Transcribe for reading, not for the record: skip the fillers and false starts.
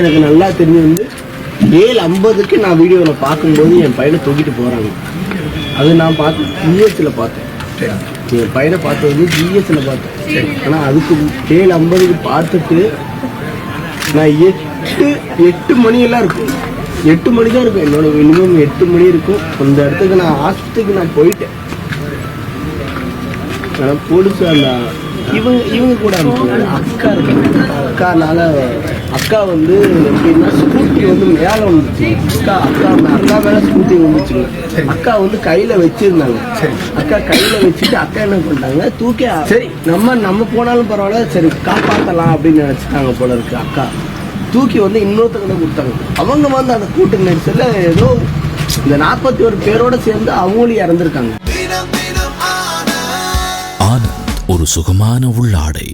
எனக்கு நல்லா தெரிஞ்சு வந்து 7:50க்கு நான் வீடியோவில் பார்க்கும்போது என் பையனை தூக்கிட்டு போகிறாங்க. அது நான் பார்த்து ஜிஹெச்சில் பார்த்தேன். என் பையனை பார்த்தது ஜிஹெச்சில் பார்த்தேன். ஆனால் அதுக்கு 7:50க்கு பார்த்துட்டு நான் 8 மணியெல்லாம் இருக்கும், 8 மணி தான் இருக்கும், என்னோட மினிமம் 8 மணி இருக்கும். அந்த இடத்துக்கு நான் ஆஸ்பத்திரிக்கு நான் போயிட்டேன். ஆனால் போலீஸ் அந்த இவங்க கூட அக்கா இருக்காங்க. அக்கா வந்து எப்படின்னா ஸ்கூட்டி வந்து மேலே வந்துச்சு. அக்கா மேலே ஸ்கூட்டி வந்துச்சுங்க. அக்கா வந்து கையில் வச்சிருந்தாங்க. அக்கா கையில் வச்சுட்டு அக்கா என்ன பண்ணிட்டாங்க, தூக்கி சரி நம்ம போனாலும் பரவாயில்ல, சரி காப்பாற்றலாம் அப்படின்னு நினச்சிட்டாங்க போல இருக்கு. அக்கா தூக்கி வந்து இன்னொருத்தவங்க கொடுத்தாங்க. அவங்க வந்து அந்த கூட்ட நெரிசலில் ஏதோ இந்த 41 பேரோட சேர்ந்து அவங்களும் இறந்துருக்காங்க. ஆனந்த் ஒரு சுகமான உள்ளாடை.